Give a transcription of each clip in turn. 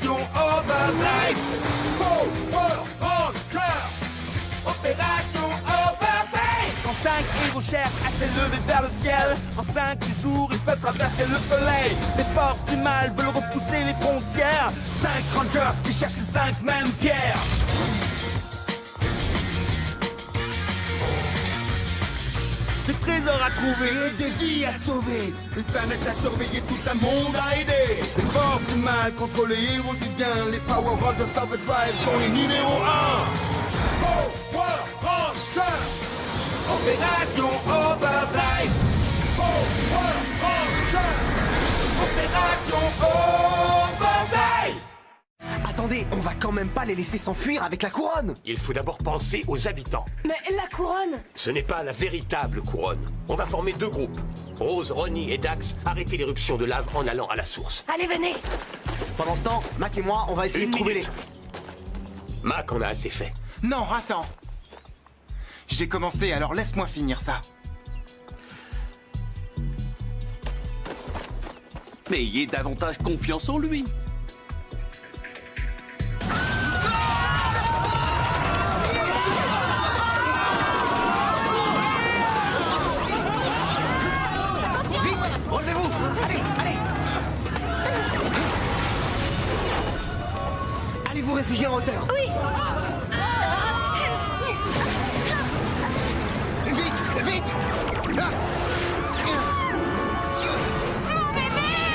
Opération Overdrive. Power Ranger. Opération Overdrive. Quand 5 héros cherchent à s'élever vers le ciel, en 5 jours ils peuvent traverser le soleil. Les forces du mal veulent repousser les frontières. 5 Rangers qui cherchent les 5 mêmes pierres. Des trésors à trouver, des vies à sauver, une planète à surveiller, tout un monde à aider. Les forces du mal contre les héros du bien, les Power Rangers Overdrive sont les numéros 1. Power Rangers, Opération Overdrive. Power Rangers, Opération Overdrive. Attendez, on va quand même pas les laisser s'enfuir avec la couronne. Il faut d'abord penser aux habitants. Mais la couronne! Ce n'est pas la véritable couronne. On va former 2 groupes. Rose, Ronnie et Dax, arrêtez l'éruption de lave en allant à la source. Allez, venez! Pendant ce temps, Mac et moi, on va essayer de trouver les... Mac en a assez fait. Non, attends. J'ai commencé, alors laisse-moi finir ça. Mais ayez davantage confiance en lui. Vite, relevez-vous. Allez, allez. Allez vous réfugier en hauteur. Oui! Vite, vite. Ah.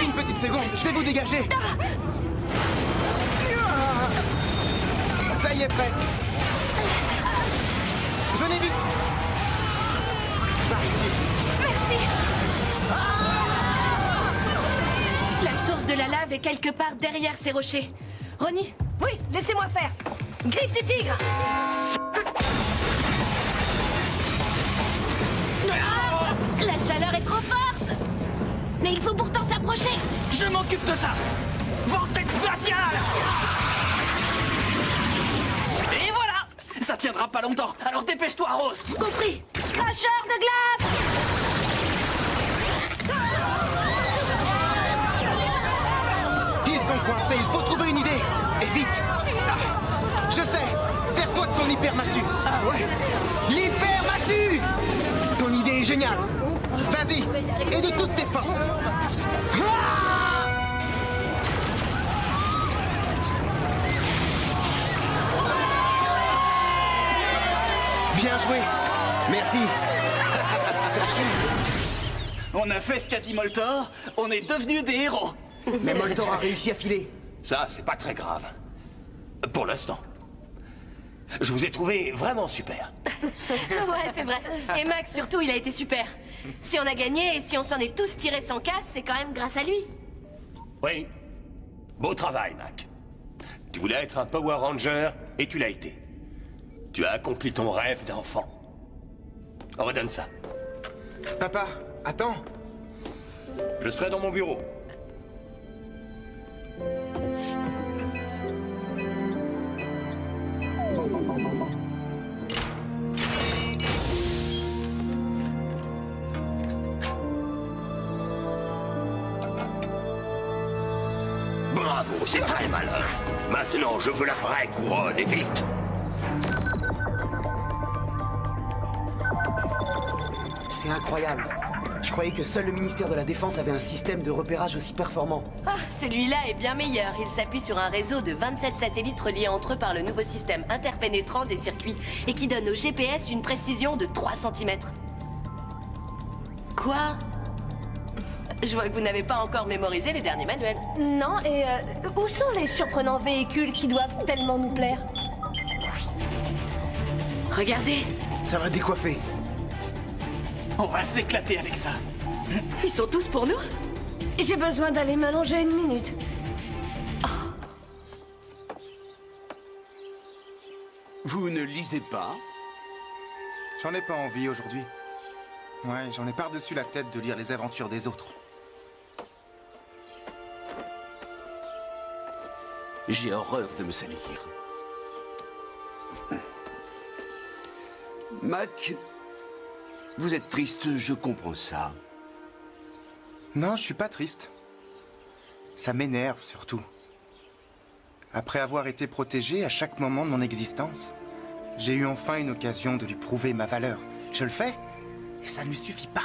Une petite seconde, je vais vous dégager. Ça y est, presque. Venez vite. Par ici. Merci! La source de la lave est quelque part derrière ces rochers. Ronnie? Oui, laissez-moi faire! Griffe du tigre! La chaleur est trop forte! Mais il faut pourtant s'approcher! Je m'occupe de ça. Vortex glacial. Et voilà. Ça tiendra pas longtemps, alors dépêche-toi, Rose. Compris! Cracheur de glace! Ils sont coincés, il faut trouver une idée. Et vite. Ah, je sais. Sers-toi de ton hyper massue. Ah ouais. L'hyper massue. Ton idée est géniale. Vas-y. Et de toutes tes forces. Bien joué. Merci. On a fait ce qu'a dit Moltor, on est devenus des héros. Mais Moltor a réussi à filer. Ça, c'est pas très grave. Pour l'instant. Je vous ai trouvé vraiment super. Ouais, c'est vrai. Et Max, surtout, il a été super. Si on a gagné et si on s'en est tous tirés sans casse, c'est quand même grâce à lui. Oui. Beau travail, Mac. Tu voulais être un Power Ranger et tu l'as été. Tu as accompli ton rêve d'enfant. Redonne ça. Papa, attends. Je serai dans mon bureau. Bravo, c'est très malin. Maintenant, je veux la vraie couronne, et vite. C'est incroyable. Je croyais que seul le ministère de la Défense avait un système de repérage aussi performant. Ah, celui-là est bien meilleur. Il s'appuie sur un réseau de 27 satellites reliés entre eux par le nouveau système interpénétrant des circuits et qui donne au GPS une précision de 3 cm. Quoi? Je vois que vous n'avez pas encore mémorisé les derniers manuels. Non, et où sont les surprenants véhicules qui doivent tellement nous plaire? Regardez, Ça va décoiffer. On va s'éclater avec ça. ils sont tous pour nous. J'ai besoin d'aller m'allonger une minute. Vous ne lisez pas? J'en ai pas envie aujourd'hui. Ouais, j'en ai par-dessus la tête de lire les aventures des autres. J'ai horreur de me salir. Mac, vous êtes triste, je comprends ça. Non, je suis pas triste. Ça m'énerve surtout. Après avoir été protégé à chaque moment de mon existence, j'ai eu enfin une occasion de lui prouver ma valeur. Je le fais, et ça ne lui suffit pas.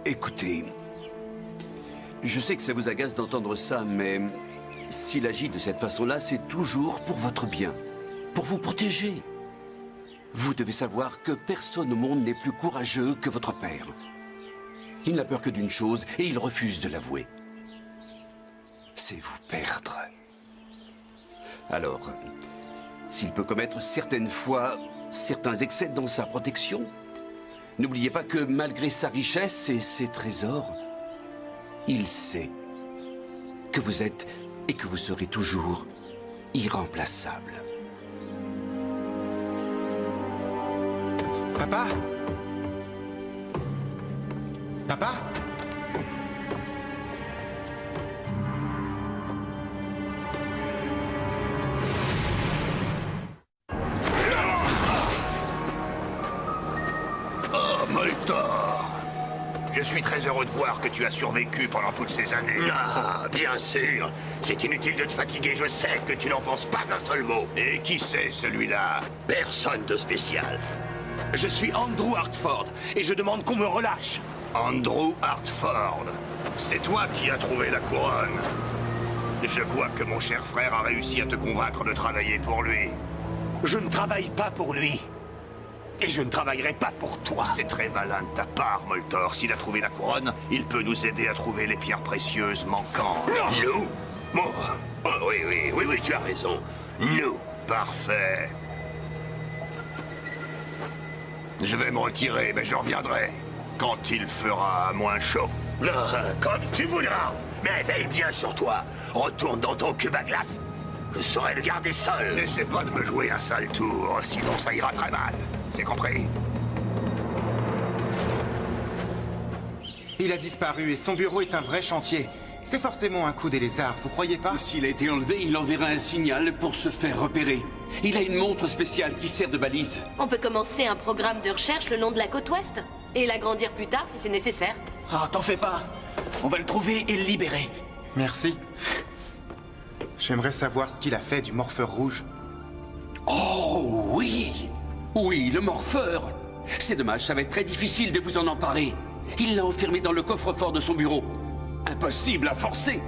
Écoutez, je sais que ça vous agace d'entendre ça, mais s'il agit de cette façon-là, c'est toujours pour votre bien, pour vous protéger. Vous devez savoir que personne au monde n'est plus courageux que votre père. Il n'a peur que d'une chose, et il refuse de l'avouer. C'est vous perdre. Alors, s'il peut commettre certaines fois certains excès dans sa protection, n'oubliez pas que malgré sa richesse et ses trésors, il sait que vous êtes et que vous serez toujours irremplaçable. Papa? Papa? Oh, Moltor! Je suis très heureux de voir que tu as survécu pendant toutes ces années. Ah, bien sûr. C'est inutile de te fatiguer, je sais que tu n'en penses pas un seul mot. Et qui c'est, celui-là? Personne de spécial. Je suis Andrew Hartford, et je demande qu'on me relâche. Andrew Hartford, c'est toi qui as trouvé la couronne. Je vois que mon cher frère a réussi à te convaincre de travailler pour lui. Je ne travaille pas pour lui. Et je ne travaillerai pas pour toi. C'est très malin de ta part, Moltor. S'il a trouvé la couronne, il peut nous aider à trouver les pierres précieuses manquantes. Nous? Bon. Oh, oui, tu as raison. Nous. Parfait. Je vais me retirer, mais je reviendrai. Quand il fera moins chaud. Comme tu voudras. Mais veille bien sur toi. Retourne dans ton cube à glace. Je saurai le garder seul. N'essaie pas de me jouer un sale tour, sinon ça ira très mal. C'est compris? Il a disparu et son bureau est un vrai chantier. C'est forcément un coup des lézards, vous croyez pas? S'il a été enlevé, il enverra un signal pour se faire repérer. Il a une montre spéciale qui sert de balise. On peut commencer un programme de recherche le long de la côte ouest et l'agrandir plus tard si c'est nécessaire. Ah, t'en fais pas. On va le trouver et le libérer. Merci. J'aimerais savoir ce qu'il a fait du morpheur rouge. Oh oui! Oui, le morpheur. C'est dommage, ça va être très difficile de vous en emparer. Il l'a enfermé dans le coffre-fort de son bureau. Impossible à forcer.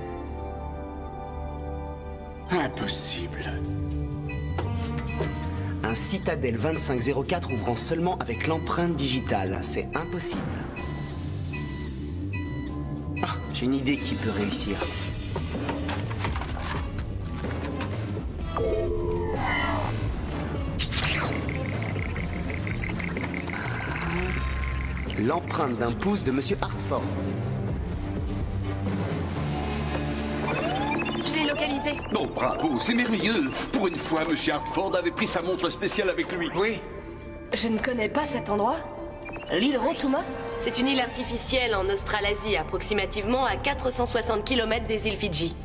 Impossible. Un Citadel 2504 ouvrant seulement avec l'empreinte digitale. C'est impossible. Ah, j'ai une idée qui peut réussir. L'empreinte d'un pouce de Monsieur Hartford. Je l'ai localisé. Oh, bravo, c'est merveilleux. Pour une fois, Monsieur Hartford avait pris sa montre spéciale avec lui. Oui, Je ne connais pas cet endroit. L'Hydro-Touma? C'est une île artificielle en Australasie, approximativement à 460 km des îles Fidji.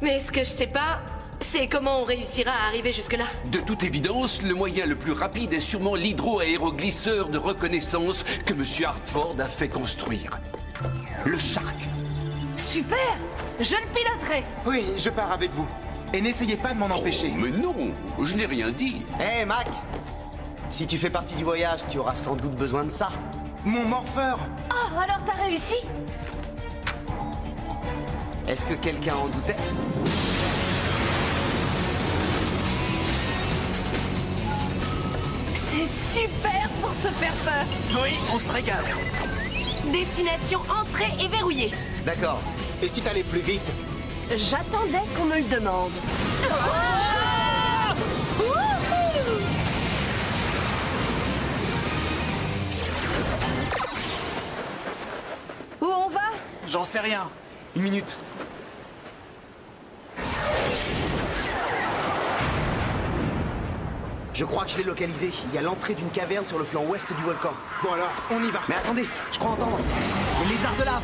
Mais ce que je sais pas, c'est comment on réussira à arriver jusque-là. De toute évidence, le moyen le plus rapide est sûrement l'hydro-aéroglisseur de reconnaissance que Monsieur Hartford a fait construire. Le Shark. Super! Je le piloterai! oui, je pars avec vous. Et n'essayez pas de m'en empêcher. Mais non, je n'ai rien dit. Hé, Mac! Si tu fais partie du voyage, tu auras sans doute besoin de ça. Mon morpheur! Oh, alors t'as réussi? Est-ce que quelqu'un en doutait? C'est super pour se faire peur! Oui, on se régale. Destination entrée et verrouillée. D'accord. Et si t'allais plus vite? J'attendais qu'on me le demande. Où on va? J'en sais rien. Une minute. Je crois que je l'ai localisé. Il y a l'entrée d'une caverne sur le flanc ouest du volcan. Bon alors, on y va. Mais attendez, je crois entendre. Les lézards de lave.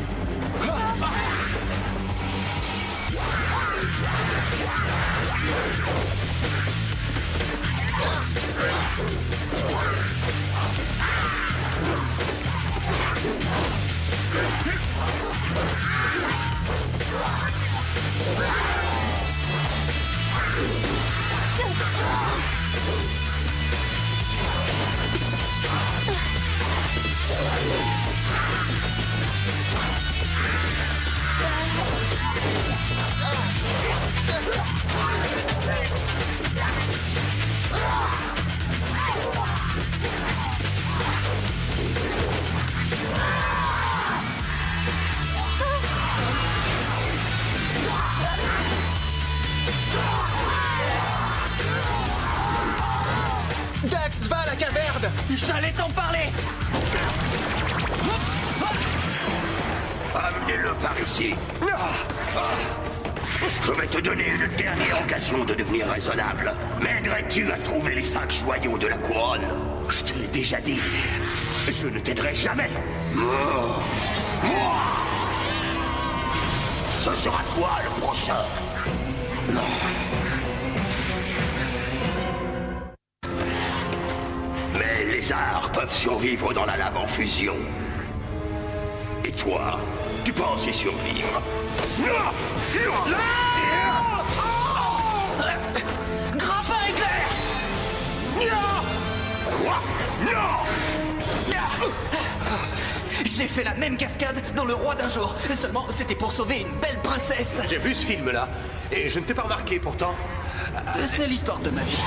J'allais t'en parler. Amenez-le par ici. Je vais te donner une dernière occasion de devenir raisonnable. M'aiderais-tu à trouver les 5 joyaux de la couronne? Je te l'ai déjà dit. Je ne t'aiderai jamais. Ce sera toi le prochain. Mais les arts peuvent survivre dans la lave en fusion. Et toi, tu penses y survivre? Grappin éclair. Quoi? Non! J'ai fait la même cascade dans Le Roi d'un jour. Seulement, c'était pour sauver une belle princesse. J'ai vu ce film-là, et je ne t'ai pas remarqué pourtant. C'est l'histoire de ma vie.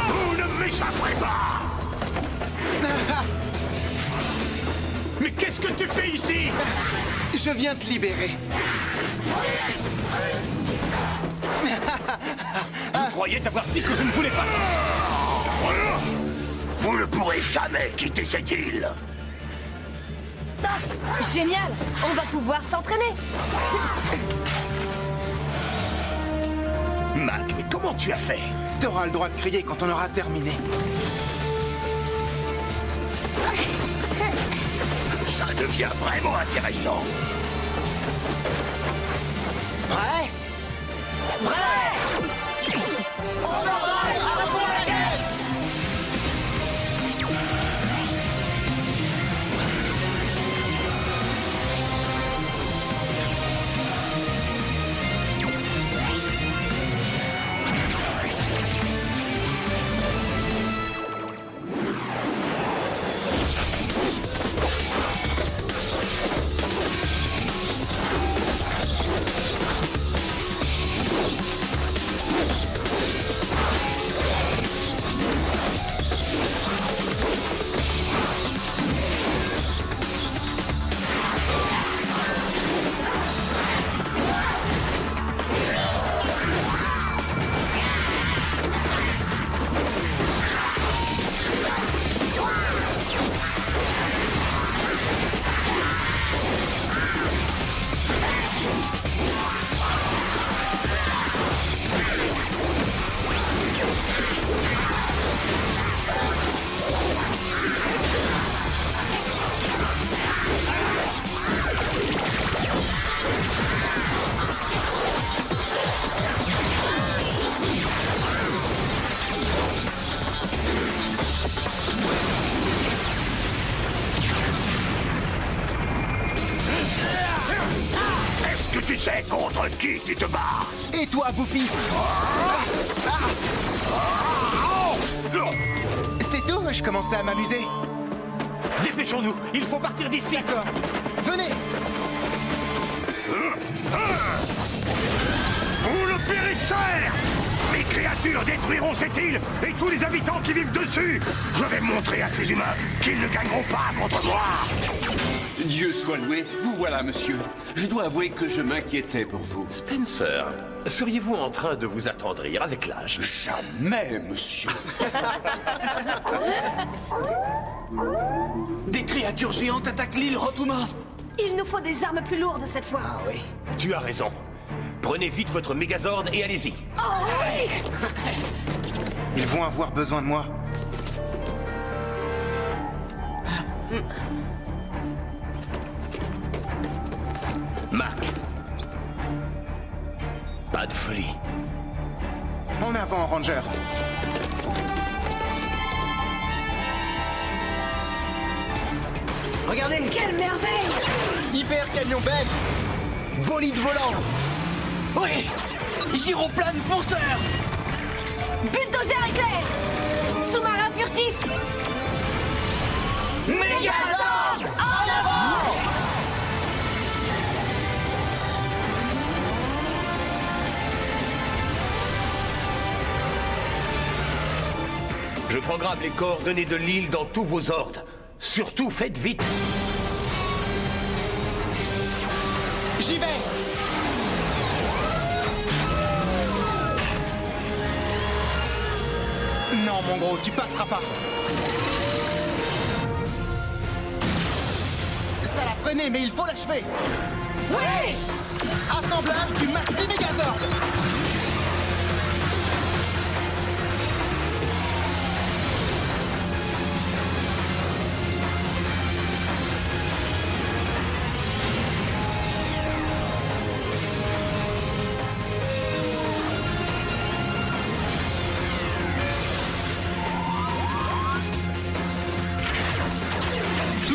Vous ne m'échapperez pas! Mais qu'est-ce que tu fais ici? Je viens te libérer. Je croyais t'avoir dit que je ne voulais pas. Vous ne pourrez jamais quitter cette île! Ah, génial! On va pouvoir s'entraîner. Mac, mais comment tu as fait? T'auras le droit de crier quand on aura terminé. Ça devient vraiment intéressant. Prêt? Prêt? Overdrive, à la fois la caisse! Est-ce que tu sais contre qui tu te bats? Et toi, Buffy? C'est tout, je commençais à m'amuser. Dépêchons-nous, il faut partir d'ici. D'accord. Venez. Vous le paierez cher! Mes créatures détruiront cette île et tous les habitants qui vivent dessus! Je vais montrer à ces humains qu'ils ne gagneront pas contre moi! Dieu soit loué, vous voilà, monsieur. Je dois avouer que je m'inquiétais pour vous. Spencer, seriez-vous en train de vous attendrir avec l'âge? Jamais, monsieur. Des créatures géantes attaquent l'île Rotuma. Il nous faut des armes plus lourdes cette fois. Ah oui, tu as raison. Prenez vite votre Megazord et allez-y. Oh oui! Ils vont avoir besoin de moi. Mac. Pas de folie. En avant, Ranger. Regardez! Quelle merveille! Hyper camion bête. Bolide volant. Oui. Gyroplane fonceur. Bulldozer éclair! Sous-marin furtif! Mégazord en avant. Je programme les coordonnées de l'île dans tous vos ordres. Surtout, faites vite. J'y vais! Non, mon gros, tu passeras pas. Ça l'a freiné, mais il faut l'achever. Oui! Assemblage du Maxi Megazord.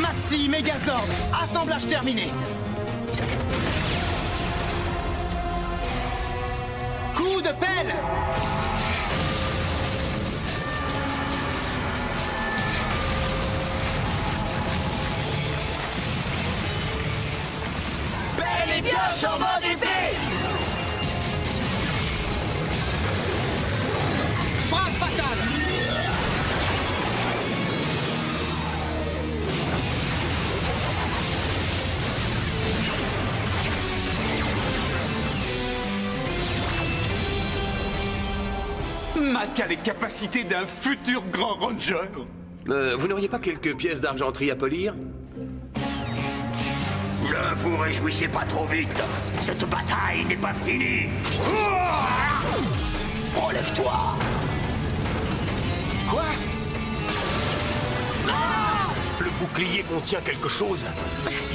Maxi Megazord. Assemblage terminé. Coup de pelle! Belle et pioche en mode épée! Frappe fatale! Mac a les capacités d'un futur grand ranger. Vous n'auriez pas quelques pièces d'argenterie à polir? Ne vous réjouissez pas trop vite. Cette bataille n'est pas finie. Ouah! Relève-toi. Quoi? Le bouclier contient quelque chose.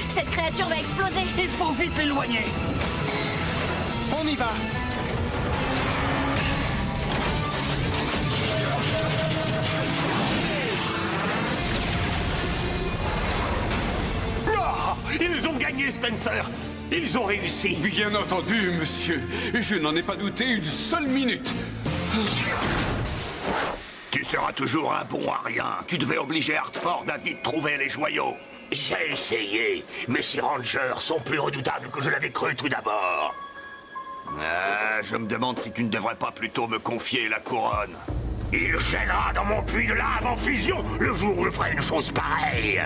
Cette créature va exploser. Il faut vite l'éloigner. On y va! Ah, ils ont gagné, Spencer. Ils ont réussi. Bien entendu, monsieur. Je n'en ai pas douté une seule minute. Tu seras toujours un bon à rien. Tu devais obliger Hartford à vite trouver les joyaux. J'ai essayé, mais ces rangers sont plus redoutables que je l'avais cru tout d'abord. Je me demande si tu ne devrais pas plutôt me confier la couronne. Il gèlera dans mon puits de lave en fusion le jour où je ferai une chose pareille.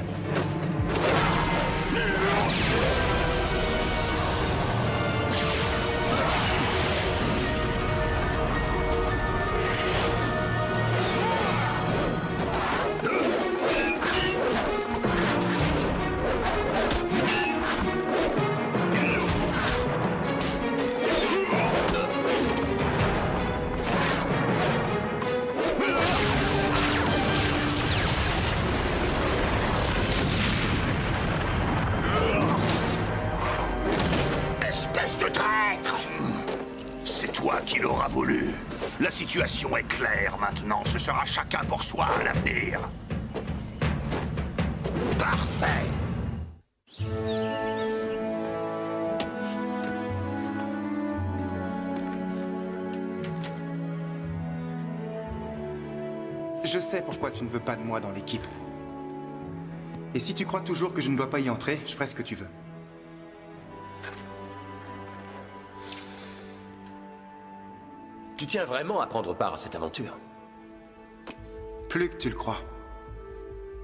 Espèce de traître! C'est toi qui l'auras voulu. La situation est claire maintenant. Ce sera chacun pour soi à l'avenir. Parfait! Je sais pourquoi tu ne veux pas de moi dans l'équipe. Et si tu crois toujours que je ne dois pas y entrer, je ferai ce que tu veux. Tu tiens vraiment à prendre part à cette aventure? Plus que tu le crois.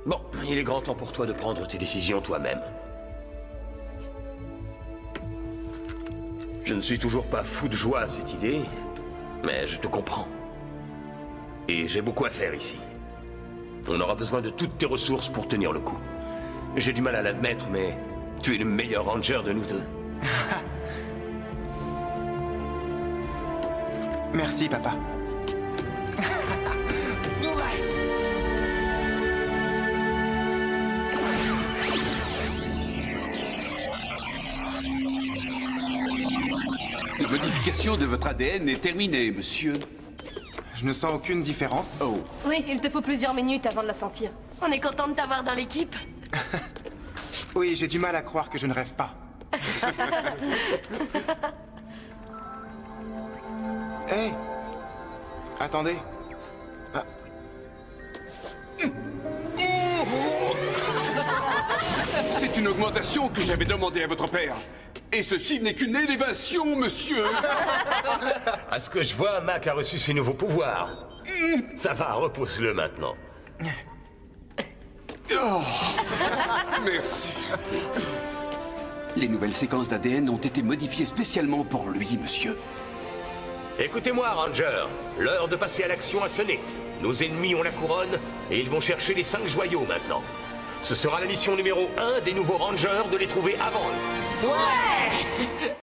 Bon, il est grand temps pour toi de prendre tes décisions toi-même. Je ne suis toujours pas fou de joie à cette idée, mais je te comprends. Et j'ai beaucoup à faire ici. On aura besoin de toutes tes ressources pour tenir le coup. J'ai du mal à l'admettre, mais tu es le meilleur ranger de nous deux. Merci, papa. La modification de votre ADN est terminée, monsieur. Je ne sens aucune différence. Oh. Oui, il te faut plusieurs minutes avant de la sentir. On est content de t'avoir dans l'équipe. Oui, j'ai du mal à croire que je ne rêve pas. Hé! Attendez. Ah. C'est une augmentation que j'avais demandée à votre père. Et ceci n'est qu'une élévation, monsieur. À ce que je vois, Mac a reçu ses nouveaux pouvoirs. Ça va, repousse-le maintenant. Merci. Les nouvelles séquences d'ADN ont été modifiées spécialement pour lui, monsieur. Écoutez-moi, Ranger. L'heure de passer à l'action a sonné. Nos ennemis ont la couronne et ils vont chercher les 5 joyaux maintenant. Ce sera la mission numéro 1 des nouveaux Rangers de les trouver avant eux. Ouais!